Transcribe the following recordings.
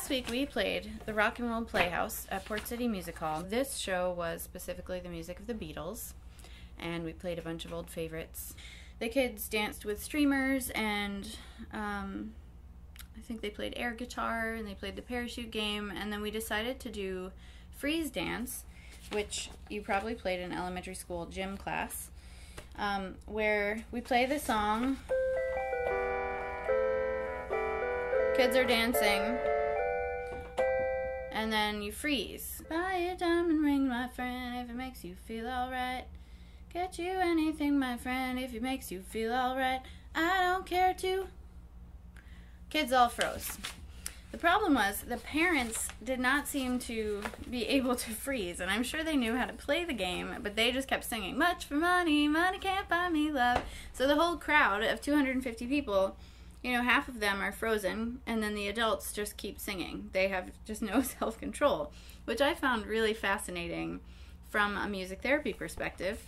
last week we played the Rock and Roll Playhouse at Port City Music Hall. This show was specifically the music of the Beatles, and we played a bunch of old favorites. The kids danced with streamers, and I think they played air guitar, and they played the parachute game, and then we decided to do freeze dance, which you probably played in elementary school gym class, where we play the song, kids are dancing, and then you freeze. Buy a diamond ring, my friend, if it makes you feel alright. Get you anything, my friend, if it makes you feel alright. I don't care to. Kids all froze. The problem was the parents did not seem to be able to freeze, and I'm sure they knew how to play the game, but they just kept singing, much for money, money can't buy me love. So the whole crowd of 250 people, you know, half of them are frozen, and then the adults just keep singing. They have just no self-control, which I found really fascinating from a music therapy perspective.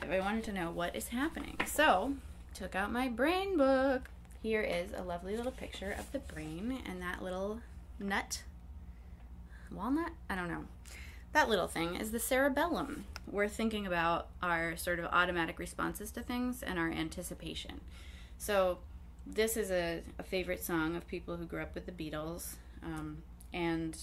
I wanted to know what is happening. So, took out my brain book. Here is a lovely little picture of the brain and that little nut, walnut? I don't know. That little thing is the cerebellum. We're thinking about our sort of automatic responses to things and our anticipation. So this is a favorite song of people who grew up with the Beatles, and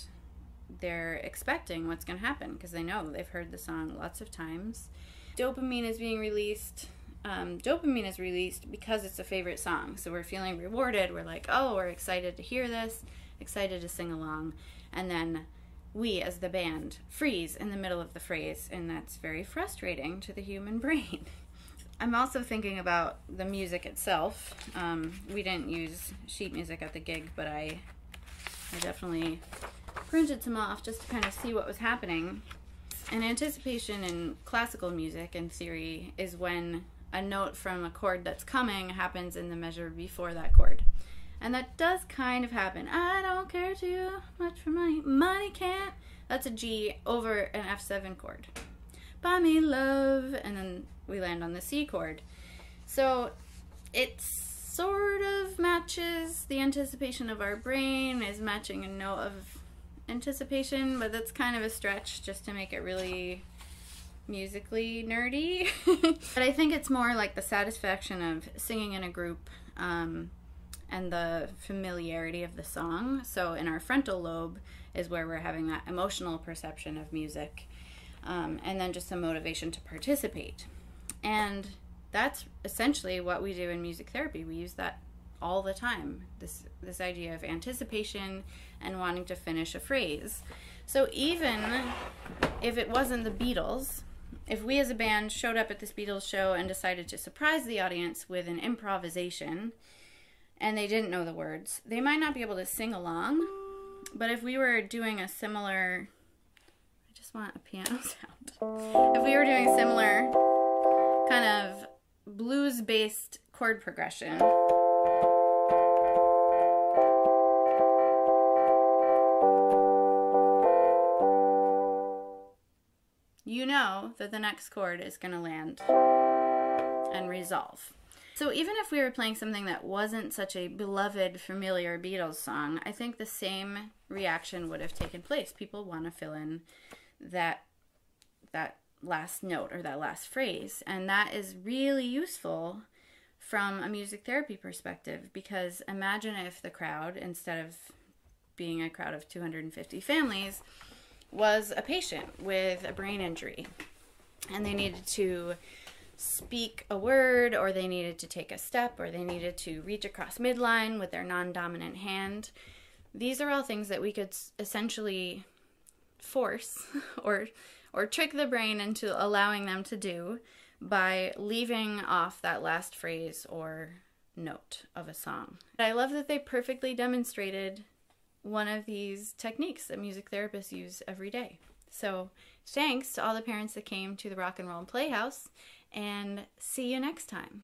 they're expecting what's going to happen because they know they've heard the song lots of times. Dopamine is being released. Dopamine is released because it's a favorite song, so we're feeling rewarded. We're like, oh, we're excited to hear this, excited to sing along, and then we as the band freeze in the middle of the phrase, and that's very frustrating to the human brain. I'm also thinking about the music itself. We didn't use sheet music at the gig, but I definitely printed some off just to kind of see what was happening. And anticipation in classical music, in theory, is when a note from a chord that's coming happens in the measure before that chord. And that does kind of happen. I don't care too much for money. Money can't. That's a G over an F7 chord. Buy me love. And then we land on the C chord. So it sort of matches the anticipation of our brain, is matching a note of anticipation, but that's kind of a stretch just to make it really musically nerdy. But I think it's more like the satisfaction of singing in a group, and the familiarity of the song. So in our frontal lobe is where we're having that emotional perception of music, and then just some motivation to participate. And that's essentially what we do in music therapy. We use that all the time, this idea of anticipation and wanting to finish a phrase. So even if it wasn't the Beatles, if we as a band showed up at this Beatles show and decided to surprise the audience with an improvisation and they didn't know the words, they might not be able to sing along. But if we were doing a similar, I just want a piano sound. If we were doing similar kind of blues-based chord progression, you know that the next chord is going to land and resolve. So even if we were playing something that wasn't such a beloved, familiar Beatles song, I think the same reaction would have taken place. People want to fill in that last note or that last phrase, and that is really useful from a music therapy perspective, because imagine if the crowd, instead of being a crowd of 250 families, was a patient with a brain injury, and they needed to speak a word, or they needed to take a step, or they needed to reach across midline with their non-dominant hand. These are all things that we could essentially force or trick the brain into allowing them to do by leaving off that last phrase or note of a song. I love that they perfectly demonstrated one of these techniques that music therapists use every day. So thanks to all the parents that came to the Rock and Roll Playhouse, and see you next time.